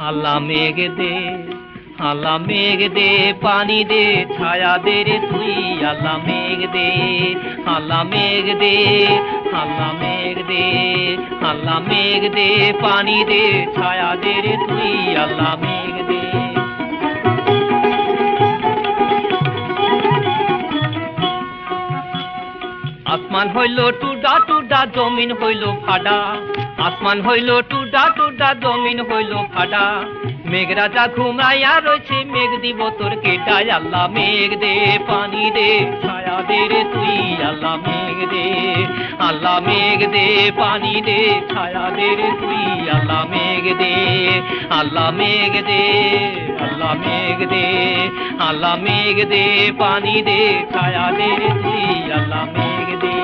আল্লাহ মেঘ দে, আল্লাহ মেঘ দে, পানি দে, ছায়া দে রে তুই। আল্লাহ মেঘ দে, আল্লাহ মেঘ দে, আল্লাহ মেঘ দে, আল্লাহ মেঘ দে, পানি দে, ছায়া দে রে তুই। আল্লাহ মেঘ দে। আসমান হইল টুডা টুডা, জমিন হইল ফাডা। আসমান হইল টুডা টুডা, জমিন হইল ফাডা। মেঘ রাজা ঘুমাইয়া রয়েছে, মেঘ দিব তোর কেটায়। আল্লাহ মেঘ দে, পানি দে, ছায়া দে রে তুই। আল্লাহ মেঘ দে, আল্লাহ মেঘ দে, পানি দে, ছায়া দে রে তুই। আল্লাহ মেঘ দে, আল্লাহ মেঘ দে, আল্লাহ মেঘ দে, আল্লাহ মেঘ দে, পানি দে, ছায়া দে রে তুই। আল্লাহ মেঘ দে।